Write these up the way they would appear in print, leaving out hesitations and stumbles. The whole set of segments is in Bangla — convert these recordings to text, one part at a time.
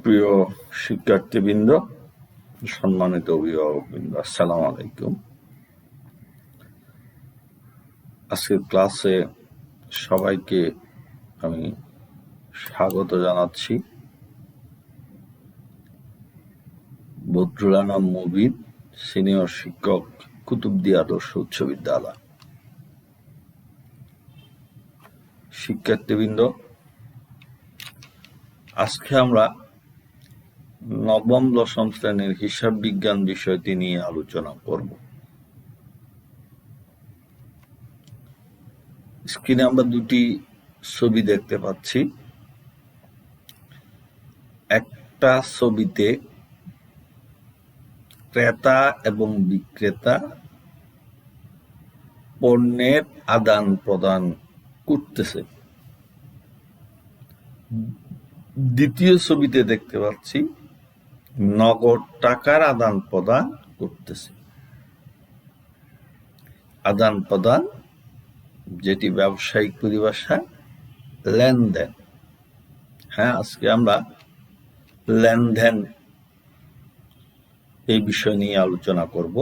সুপ্রিয় শিক্ষার্থীবৃন্দ, সম্মানিত অভিভাবকবৃন্দ, আসসালামু আলাইকুম। আজকের ক্লাসে সবাইকে আমি স্বাগত জানাচ্ছি। বদরুল আনাম মুবিন, সিনিয়র শিক্ষক, কুতুবদিয়া আদর্শ উচ্চ বিদ্যালয়। শিক্ষার্থীবৃন্দ, আজকে আমরা নবম-দশম শ্রেণীর হিসাব বিজ্ঞান বিষয়টি নিয়ে আলোচনা করব। স্ক্রিনে আমরা দুটি ছবি দেখতে পাচ্ছি। একটা ছবিতে ক্রেতা এবং বিক্রেতা পণ্যের আদান প্রদান করতেছে। দ্বিতীয় ছবিতে দেখতে পাচ্ছি নগদ টাকার আদান প্রদান করতেছে। আদান প্রদান, যেটি ব্যবসায়িক পরিভাষায় লেনদেন। আজকে আমরা লেনদেন এই বিষয় নিয়ে আলোচনা করব।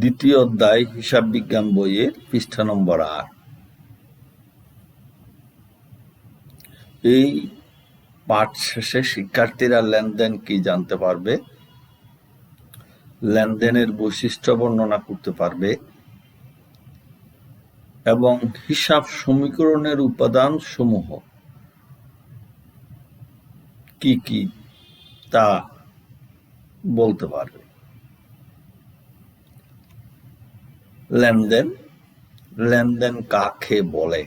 দ্বিতীয় অধ্যায় হিসাব বিজ্ঞান বইয়ের পৃষ্ঠা নম্বর 8। এই পাঠ শেষে শিক্ষার্থীরা লেনদেন কি জানতে পারবে, লেনদেনের বৈশিষ্ট্য বর্ণনা করতে পারবে এবং হিসাব সমীকরণের উপাদান সমূহ কি কি তা বলতে পারবে। লেনদেন, লেনদেন কাকে বলে?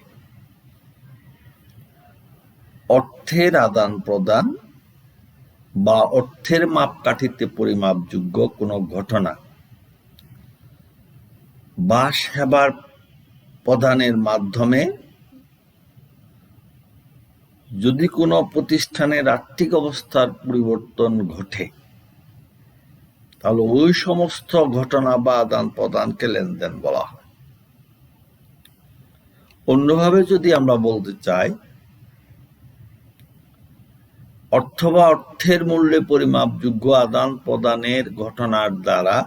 অর্থের আদান প্রদান বা অর্থের মাপকাঠিতে পরিমাপযোগ্য কোনো ঘটনা বা সেবার প্রদানের মাধ্যমে যদি কোনো প্রতিষ্ঠানের আর্থিক অবস্থার পরিবর্তন ঘটে, তাহলে ওই সমস্ত ঘটনা বা আদান প্রদানকে লেনদেন বলা হয়। অন্যভাবে যদি আমরা বলতে চাই, অর্থ বা অর্থের মূল্যে পরিমাপযোগ্য আদান প্রদানের ঘটনার দ্বারা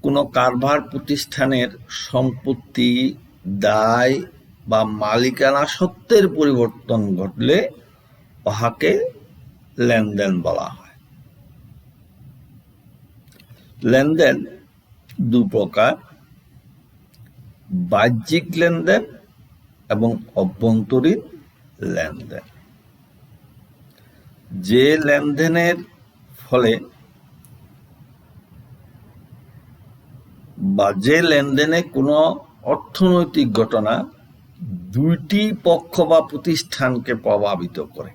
কোনো কারবার প্রতিষ্ঠানের সম্পত্তি, দায় বা মালিকানা সত্ত্বের পরিবর্তন ঘটলে উহাকে লেনদেন বলা হয়। লেনদেন দু প্রকার: বাহ্যিক লেনদেন এবং অভ্যন্তরীণ লেনদেন। যে লেনদেনের ফলে বা যে লেনদেনে কোনো অর্থনৈতিক ঘটনা দুইটি পক্ষ বা প্রতিষ্ঠানকে প্রভাবিত করে,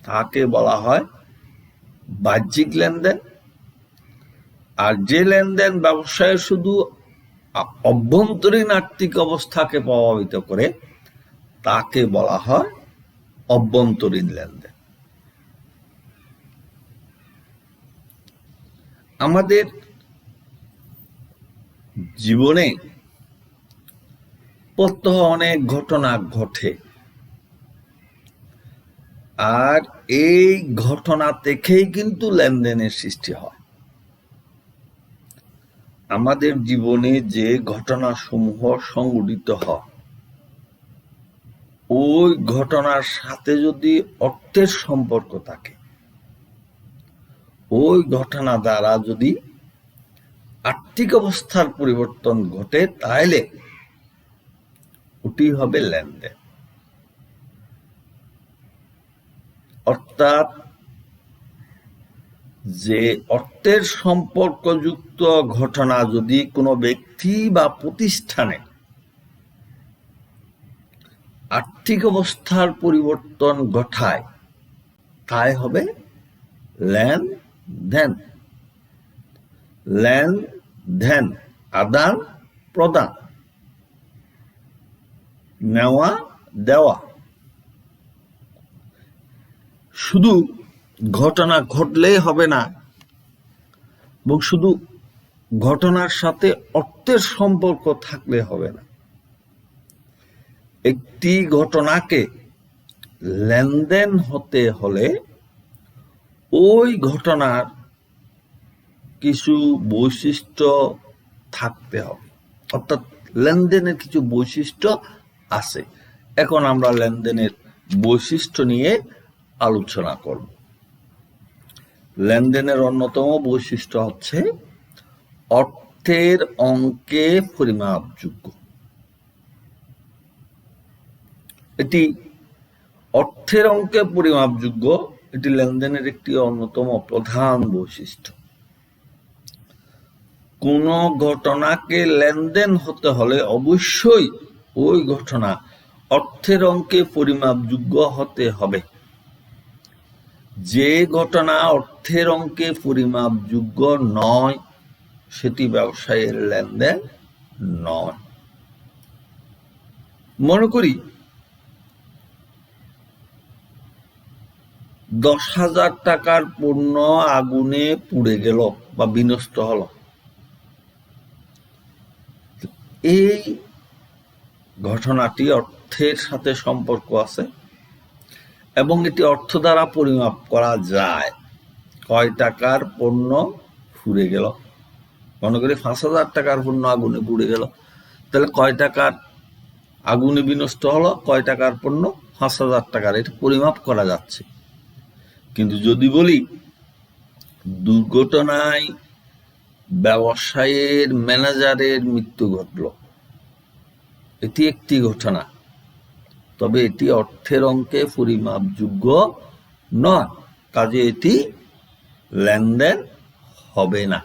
তাকে বলা হয় বাহ্যিক লেনদেন। আর যে লেনদেন ব্যবসায়ের শুধু অভ্যন্তরীণ আর্থিক অবস্থাকে প্রভাবিত করে, তাকে বলা হয় অভ্যন্তরীণ লেনদেন। আমাদের জীবনে প্রত্যহ অনেক ঘটনা ঘটে, আর এই ঘটনা থেকেই কিন্তু লেনদেনের সৃষ্টি হয়। আমাদের জীবনে যে ঘটনা সমূহ সংঘটিত হয়, ওই ঘটনার সাথে যদি অর্থের সম্পর্ক থাকে, ওই ঘটনা দ্বারা যদি আর্থিক অবস্থার পরিবর্তন ঘটে, তাহলে ওটি হবে লেনদেন। অর্থাৎ যে অর্থের সম্পর্কযুক্ত ঘটনা যদি কোনো ব্যক্তি বা প্রতিষ্ঠানে আর্থিক অবস্থার পরিবর্তন ঘটায়, তাই হবে লেনদেন। লেনদেন আদান প্রদান, নেওয়া দেওয়া। শুধু ঘটনা ঘটলেই হবে না, এবং শুধু ঘটনার সাথে অর্থের সম্পর্ক থাকলে হবে না। একটি ঘটনাকে লেনদেন হতে হলে ওই ঘটনার কিছু বৈশিষ্ট্য থাকতে হবে, অর্থাৎ লেনদেনের কিছু বৈশিষ্ট্য আছে। এখন আমরা লেনদেনের বৈশিষ্ট্য নিয়ে আলোচনা করব। লেনদেনের অন্যতম বৈশিষ্ট্য হচ্ছে অর্থের অঙ্কে পরিমাপযোগ্য। এটি অর্থের অঙ্কে পরিমাপযোগ্য, এটি লেনদেনের একটি অন্যতম প্রধান বৈশিষ্ট্য। কোন ঘটনাকে লেনদেন হতে হলে অবশ্যই ওই ঘটনা অর্থের অঙ্কে পরিমাপযোগ্য হতে হবে। যে ঘটনা অর্থের অঙ্কে পরিমাপযোগ্য নয় সেটি ব্যবসায়ের লেনদেন নয়। মনে করি 10,000 টাকার পণ্য আগুনে পুড়ে গেল বা বিনষ্ট হলো। এই ঘটনাটি অর্থের সাথে সম্পর্ক আছে এবং এটি অর্থ দ্বারা পরিমাপ করা যায়। কয় টাকার পণ্য পুড়ে গেল, মনে করি 5,000 টাকার পণ্য আগুনে পুড়ে গেল, তাহলে কয় টাকার আগুনে বিনষ্ট হলো, কয় টাকার পণ্য, 5,000 টাকার, এটা পরিমাপ করা যাচ্ছে। কিন্তু যদি বলি দুর্ঘটনায় ব্যবসায়ের ম্যানেজারের মৃত্যু ঘটল, এটি একটি ঘটনা, তবে এটি অর্থের অঙ্কে পরিমাপযোগ্য নয়, কাজে এটি লেনদেন হবে না।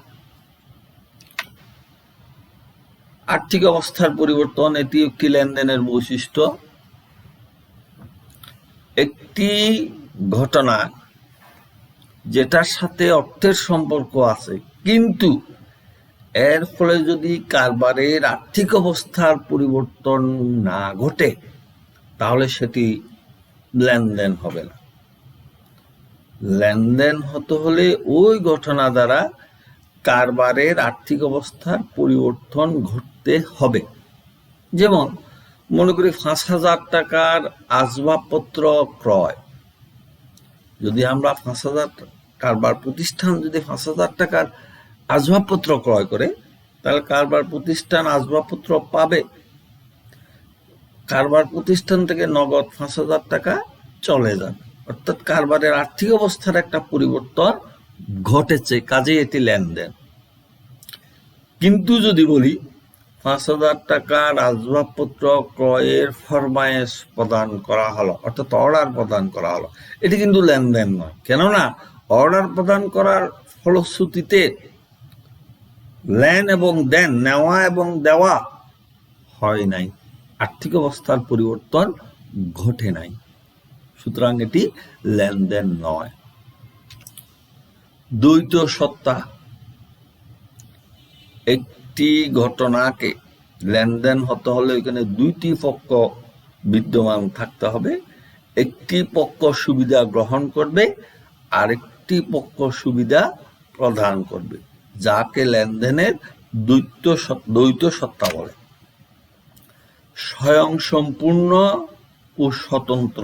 আর্থিক অবস্থার পরিবর্তন, এটি একটি লেনদেনের বৈশিষ্ট্য। একটি ঘটনা যেটার সাথে অর্থের সম্পর্ক আছে, কিন্তু এর ফলে যদি কারবারের আর্থিক অবস্থার পরিবর্তন না ঘটে তাহলে সেটি লেনদেন হবে না। লেনদেন হতে হলে ওই ঘটনা দ্বারা কারবারের আর্থিক অবস্থার পরিবর্তন ঘটতে হবে। যেমন মনে করি 5,000 টাকার আসবাবপত্র ক্রয়, যদি আমরা 5,000 কারবার প্রতিষ্ঠান যদি 5,000 টাকার আসবাবপত্র ক্রয় করে, তাহলে কারবার প্রতিষ্ঠান আসবাবপত্র পাবে। কারবার প্রতিষ্ঠান থেকে নগদ 5,000 টাকা চলে যাবে, অর্থাৎ কারবারের আর্থিক অবস্থার একটা পরিবর্তন ঘটেছে, কাজে এটি লেনদেন। কিন্তু যদি বলি 5,000 টাকার আসবাবপত্র ক্রয়ের ফরমায়েশ প্রদান করা হলো, অর্থাৎ অর্ডার প্রদান করা হলো, এটি কিন্তু লেনদেন নয়। কেননা অর্ডার প্রদান করার ফলশ্রুতিতে লেন এবং দেন, নেওয়া এবং দেওয়া হয় নাই, আর্থিক অবস্থার পরিবর্তন ঘটে নাই, সুতরাং এটি লেনদেন নয়। দ্বৈত সত্তা, একটি ঘটনাকে লেনদেন হতে হলে এখানে দুইটি পক্ষ বিদ্যমান থাকতে হবে। একটি পক্ষ সুবিধা গ্রহণ করবে আর একটি পক্ষ সুবিধা প্রদান করবে, যাকে লেনদেনের দ্বৈত সত্তা বলে। স্বয়ংসম্পূর্ণ ও স্বতন্ত্র,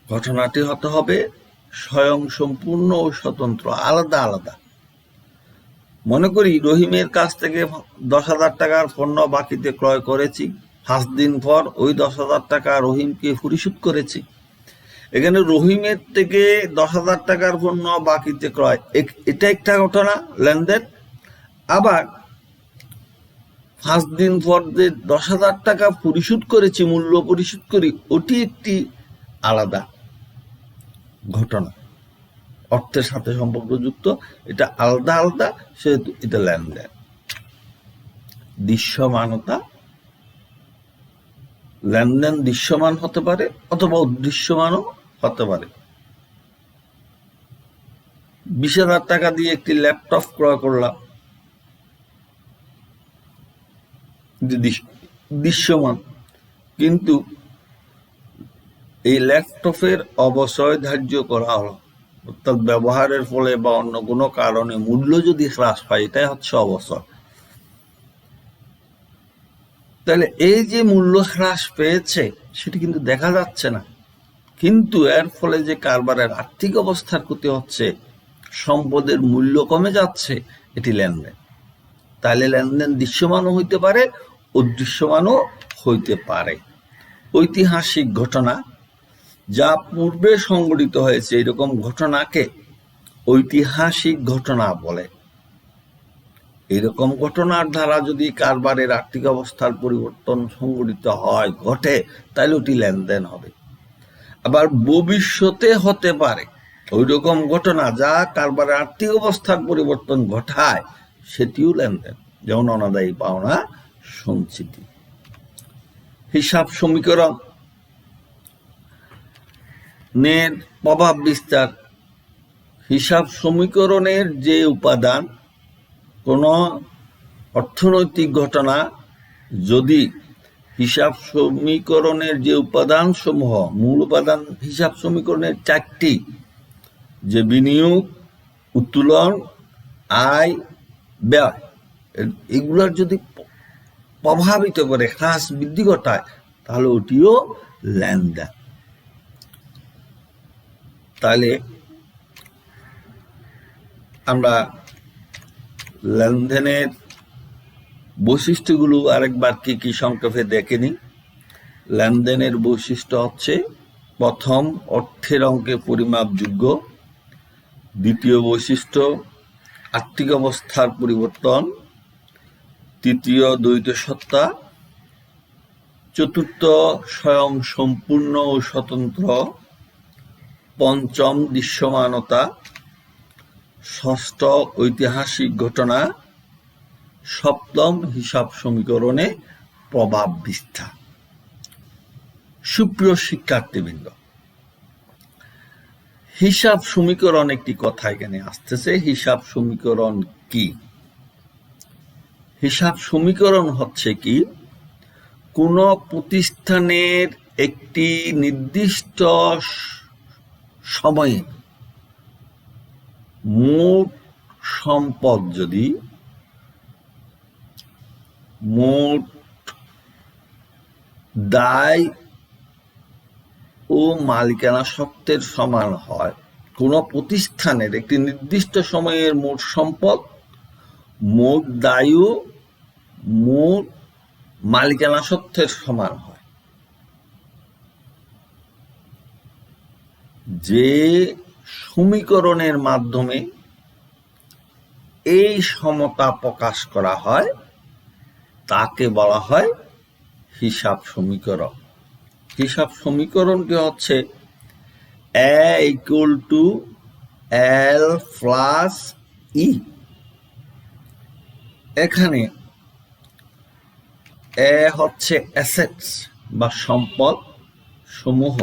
ঘটনাটি হতে হবে স্বয়ংসম্পূর্ণ ও স্বতন্ত্র, আলাদা আলাদা। মনে করি রহিমের কাছ থেকে 10,000 টাকার পণ্য বাকিতে ক্রয় করেছি, 5 দিন পর ওই 10,000 টাকা রহিমকে পরিশোধ করেছি। এখানে রহিমের থেকে 10,000 টাকার পণ্য বাকিতে ক্রয়, এটা একটা ঘটনা, লেনদেন। আবার 5 দিন পর যে 10,000 টাকা পরিশোধ করেছি, মূল্য পরিশোধ করি, ওটি একটি আলাদা ঘটনা, অর্থের সাথে সম্পর্কযুক্ত, এটা আলাদা আলাদা, সেহেতু এটা লেনদেন। দৃশ্যমানতা, লেনদেন দৃশ্যমান হতে পারে অথবা অদৃশ্যমানও হতে পারে। 20,000 টাকা দিয়ে একটি ল্যাপটপ ক্রয় করলাম, দৃশ্যমান, কিন্তু এই ল্যাপটপের অবশ্যই ধার্য করা হলো, অর্থাৎ ব্যবহারের ফলে বা অন্য কোনো কারণে মূল্য যদি হ্রাস পায়, এটাই হচ্ছে অবসর। তাহলে এই যে মূল্য হ্রাস পেয়েছে সেটি কিন্তু দেখা যাচ্ছে না, কিন্তু এর ফলে যে কারবারের আর্থিক অবস্থার ক্ষতি হচ্ছে, সম্পদের মূল্য কমে যাচ্ছে, এটি লেনদেন। তাহলে লেনদেন দৃশ্যমানও হইতে পারে, অদৃশ্যমানও হইতে পারে। ঐতিহাসিক ঘটনা যা পূর্বে সংঘটিত হয়েছে এরকম ঘটনাকে ঐতিহাসিক ঘটনা বলে। এরকম ঘটনার দ্বারা যদি কারবারের আর্থিক অবস্থার পরিবর্তন সংঘটিত হয়, ঘটে, তাহলে ওটি লেনদেন হবে। আবার ভবিষ্যতে হতে পারে ওই রকম ঘটনা যা কারবারের আর্থিক অবস্থার পরিবর্তন ঘটায়, সেটিও লেনদেন, যেমন অনাদায়ী পাওনা সঞ্চিতি। হিসাব সমীকরণের প্রভাব বিস্তার। হিসাব সমীকরণের যে উপাদান, কোন অর্থনৈতিক ঘটনা যদি হিসাব সমীকরণের যে উপাদান সমূহ, মূল উপাদান হিসাব সমীকরণের 4টি, যে বিনিয়োগ, উত্তোলন, আয়, ব্যয়, এগুলার যদি প্রভাবিত করে, হ্রাস বৃদ্ধি ঘটায়, তাহলে ওটিও লেনদেন। তাহলে আমরা লেনদেনের বৈশিষ্ট্যগুলো আরেকবার কি কি সংক্ষেপে দেখে নিই। লেনদেনের বৈশিষ্ট্য হচ্ছে: প্রথম, অর্থের অঙ্কে পরিমাপযোগ্য। দ্বিতীয় বৈশিষ্ট্য, আর্থিক অবস্থার পরিবর্তন। তৃতীয়, দ্বৈত সত্তা। চতুর্থ, স্বয়ং সম্পূর্ণ ও স্বতন্ত্র। পঞ্চম, দৃশ্যমানতা। ষষ্ঠ, ঐতিহাসিক ঘটনা। সপ্তম, হিসাব সমীকরণে প্রভাব বিস্তার। সুপ্রিয় শিক্ষার্থীবৃন্দ, হিসাব সমীকরণ একটি কথা এখানে আসতেছে। হিসাব সমীকরণ কি? হিসাব সমীকরণ হচ্ছে কি, কোন প্রতিষ্ঠানের একটি নির্দিষ্ট সময়ে মোট সম্পদ যদি মোট দায় ও মালিকানা সত্ত্বের সমান হয়, কোন প্রতিষ্ঠানের একটি নির্দিষ্ট সময়ের মোট সম্পদ মোট দায় ও মোট মালিকানা সত্ত্বের সমান হয়, যে সমীকরণের মাধ্যমে এই সমতা প্রকাশ করা হয় তাকে বলা হয় হিসাব সমীকরণ। হিসাব সমীকরণটি হচ্ছে A = L + E। এখানে A হচ্ছে অ্যাসেটস বা সম্পদ সমূহ,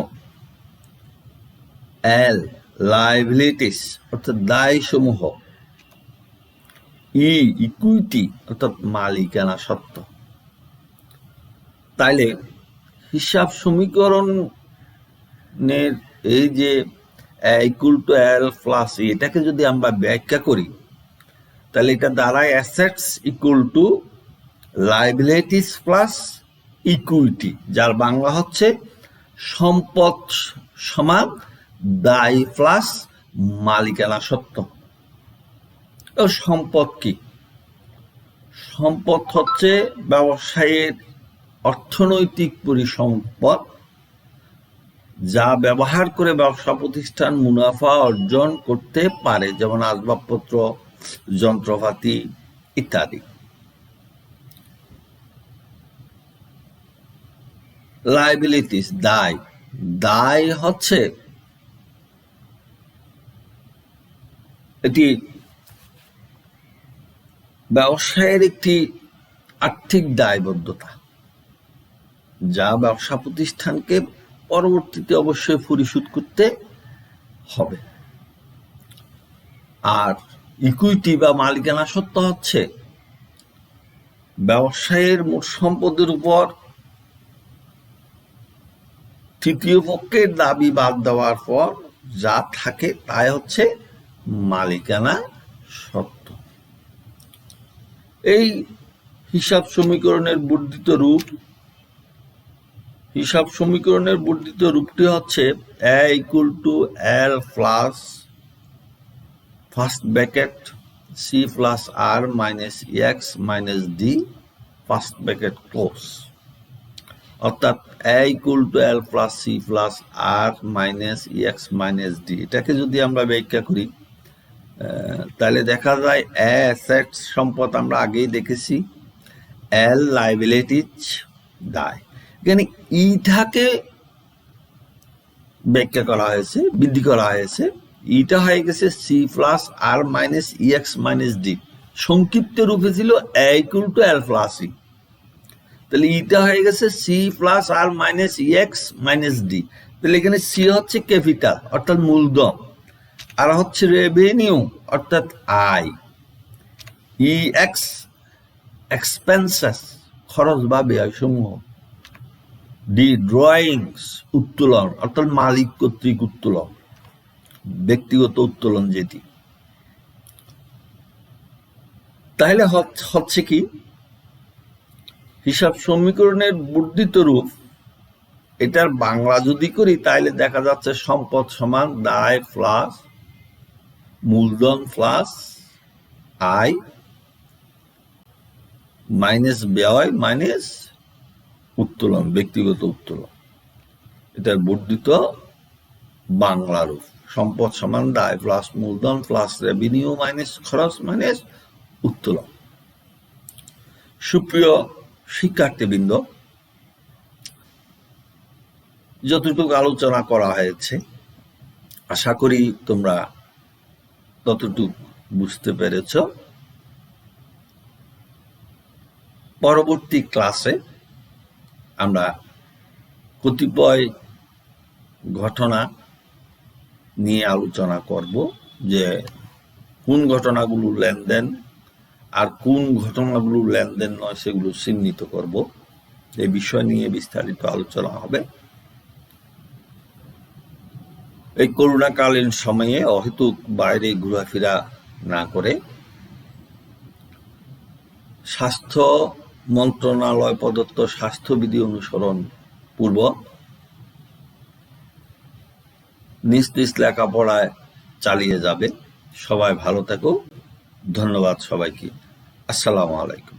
L লায়াবিলিটিস অর্থাৎ দায় সমূহ, E ইকুইটি অর্থাৎ মালিকানা সত্ত্ব। তাইলে হিসাব সমীকরণের এই যে A = L + E, এটাকে যদি আমরা ব্যাখ্যা করি, তাহলে এটা দাঁড়ায় অ্যাসেটস = লায়াবিলিটিস প্লাস ইকুইটি, যার বাংলা হচ্ছে সম্পদ সমান দায় প্লাস মালিকানা সত্ত্ব। সম্পদ কি? সম্পদ হচ্ছে ব্যবসায়ের অর্থনৈতিক পরিসম্পদ, যা ব্যবহার করে ব্যবসা প্রতিষ্ঠান মুনাফা অর্জন করতে পারে, যেমন আসবাবপত্র, যন্ত্রপাতি ইত্যাদি। লায়াবিলিটিস দায়। দায় হচ্ছে এটি ব্যবসায়ের একটি আর্থিক দায়বদ্ধতা, যা ব্যবসা প্রতিষ্ঠানকে পরবর্তীতে অবশ্যই পরিশোধ করতে হবে। আর ইকুইটি বা মালিকানা সত্ত্ব হচ্ছে ব্যবসায়ের মোট সম্পদের উপর তৃতীয় পক্ষের দাবি বাদ দেওয়ার পর যা থাকে তাই হচ্ছে মালিকানা সত্ত্ব। এই হিসাব সমীকরণের বর্ধিত রূপ। হিসাব সমীকরণের বর্ধিত রূপটি হচ্ছে a equal to l plus first bracket c plus r minus x minus d first bracket close, অর্থাৎ a equal to l plus c plus r minus x minus d। এটাকে যদি আমরা ব্যাখ্যা করি তাহলে দেখা যায় a অ্যাসেটস সম্পদ আমরা আগেই দেখেছি, l লাইবিলিটিজ দায়। এখানে ইটাকে ব্যাখ্যা করা হয়েছে, বৃদ্ধি করা হয়েছে, ইটা হয়ে গেছে সি প্লাস আর মাইনাস ইএক্স মাইনাস ডি। সংক্ষিপ্ত রূপে ছিল এ equal to L plus E, তাহলে ইটা হয়ে গেছে সি প্লাস আর মাইনাস ইএক্স মাইনাস ডি। তাহলে এখানে সি হচ্ছে ক্যাপিটাল অর্থাৎ মূলধন, আর হচ্ছে রেভিনিউ অর্থাৎ আয়, ই এক্স এক্সপেন্সেস খরচ বা ব্যয়সমূহ, ডি ড্রয়িংস উত্তোলন অর্থাৎ মালিক কর্তৃক উত্তোলন, ব্যক্তিগত উত্তোলন যেটি। তাহলে হচ্ছে কি হিসাব সমীকরণের বর্ধিত রূপ, এটার বাংলা যদি করি তাহলে দেখা যাচ্ছে সম্পদ সমান দায় প্লাস মূলধন প্লাস আয় মাইনাস ব্যয় মাইনাস উত্তোলন, ব্যক্তিগত উত্তোলন। এটার বর্ধিত বাংলা রূপ সম্পদ সমান দায় প্লাস মূলধন প্লাস রেভিনিউ মাইনাস খরচ মাইনাস উত্তোলন। সুপ্রিয় শিক্ষার্থীবৃন্দ, যতটুকু আলোচনা করা হয়েছে আশা করি তোমরা ততটুকু বুঝতে পেরেছ। পরবর্তী ক্লাসে আমরা কতিপয় ঘটনা নিয়ে আলোচনা করব, যে কোন ঘটনাগুলো লেনদেন আর কোন ঘটনাগুলো লেনদেন নয় সেগুলো চিহ্নিত করব। এই বিষয় নিয়ে বিস্তারিত আলোচনা হবে। এই করোনাকালীন সময়ে অহেতুক বাইরে ঘোরাফেরা না করে স্বাস্থ্য মন্ত্রণালয় প্রদত্ত স্বাস্থ্যবিধি অনুসরণ পূর্বক নিজ নিজ লেখাপড়ায় চালিয়ে যাবে। সবাই ভালো থাকো। ধন্যবাদ সবাইকে। আসসালামু আলাইকুম।